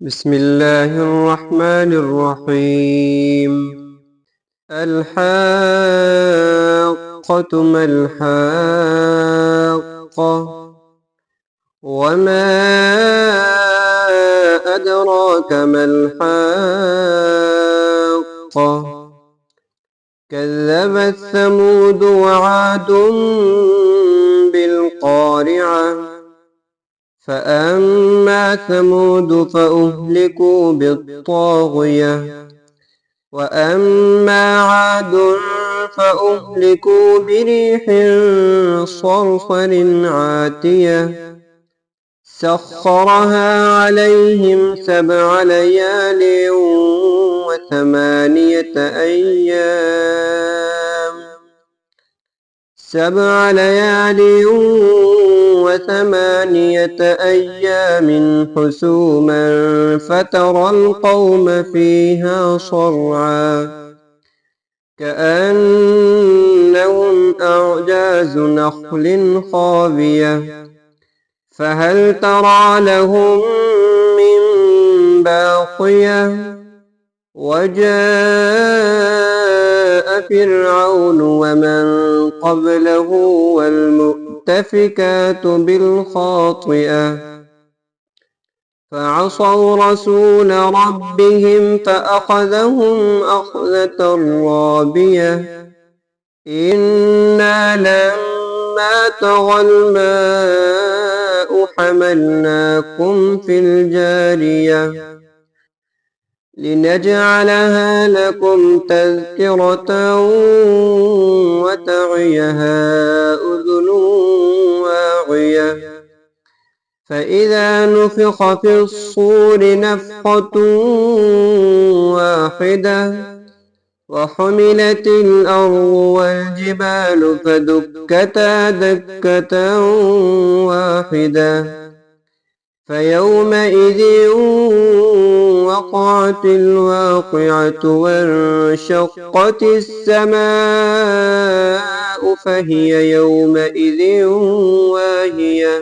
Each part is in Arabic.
بسم الله الرحمن الرحيم. الحاقة ما الحاقة، وما أدراك ما الحاقة. كذبت ثمود وعاد بالقارعة، فأما ثمود فأهلكوا بالطاغية، وأما عاد فأهلكوا بريح صرصر عاتية سخرها عليهم 7 ليال و8 أيام 7 ليال و8 أيام حسوما فترى القوم فيها صرعا كأنهم أعجاز نخل خاوية فهل ترى لهم من باقية. وجاء فرعون ومن قبله والمؤتفكات بالخاطئة فعصوا رسول ربهم فأخذهم أخذة رابية إنا لما طغى الماء حملناكم في الجارية لنجعلها لكم تذكرة وتعيها أذن واعية فإذا نفخ في الصور نفخة واحدة وحملت الأرض والجبال فدكتا دكة واحدة فيومئذ وقعت الواقعة وانشقت السماء فهي يومئذ واهية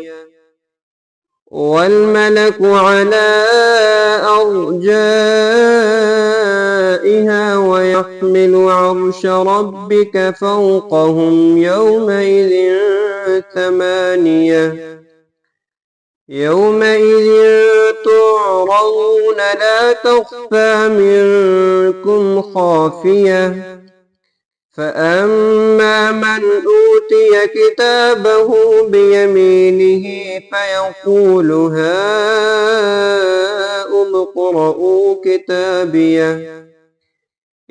والملك على أرجائها ويحمل عرش ربك فوقهم يومئذ 8 يومئذ تعرضون لا تخفى منكم خافية فأما من أوتي كتابه بيمينه فيقول هاؤم اقرءوا كتابيه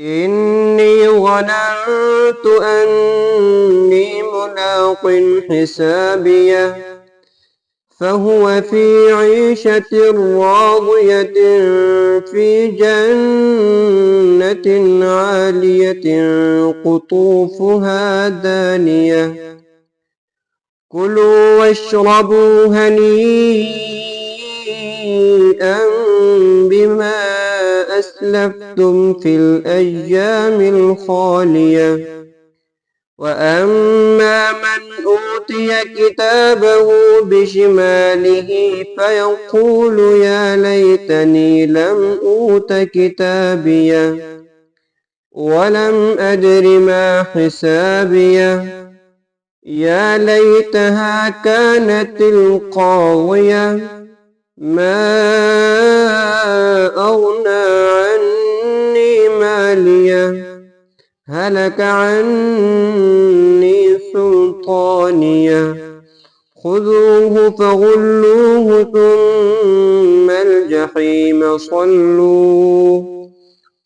إني ظننت أني ملاق حسابيه فهو في عيشة راضية في جنة عالية قطوفها دانية كلوا واشربوا هنيئا بما أسلفتم في الأيام الخالية وأما من أوتي كتابه بشماله فيقول يا ليتني لم أوت كتابيه ولم أدر ما حسابيه يا ليتها كانت القاضية ما أغنى عني ماليه هلك عني سلطانيه خذوه فغلوه ثم الجحيم صلوه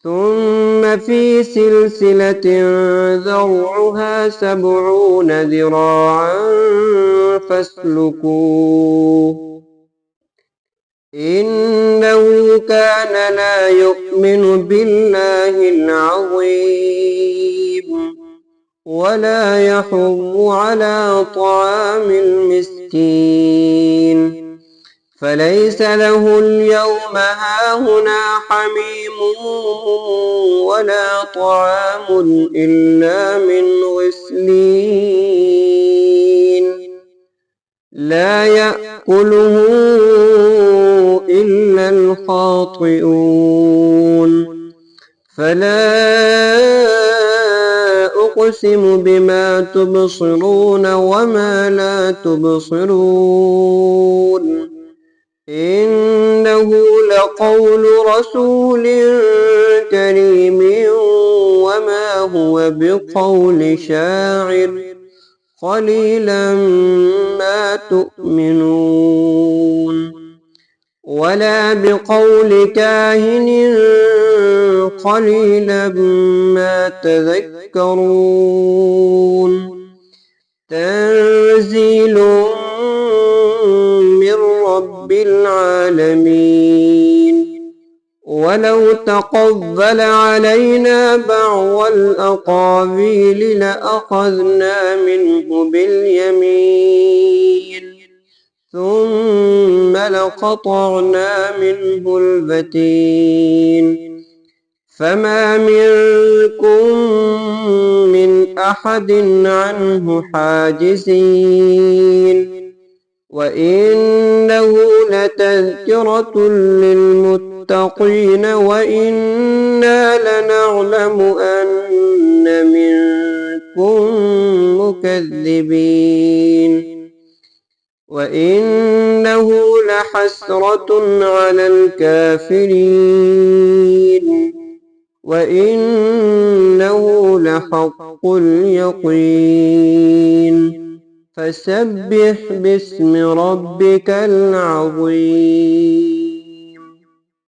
ثم في سلسلة ذرعها 70 ذراعا فاسلكوه إنه كان لا يؤمن بالله العظيم ولا يحض على طعام المسكين فليس له اليوم هاهنا حميم ولا طعام إلا من غسلين لا يأكله إلا الخاطئون فلا أقسم بما تبصرون وما لا تبصرون إنه لقول رسول كريم وما هو بقول شاعر قليلا ما تؤمنون ولا بقول كاهن قليلا ما تذكرون تنزيل من رب العالمين ولو تقبل علينا بعض الأقاويل لأخذنا منه باليمين ثم لقطعنا منه الوتين فما منكم من أحد عنه حاجزين وإنه لتذكرة للمتقين وإنا لنعلم أن منكم مكذبين وإنه لحسرة على الكافرين وإنه لحق اليقين فسبح باسم ربك العظيم.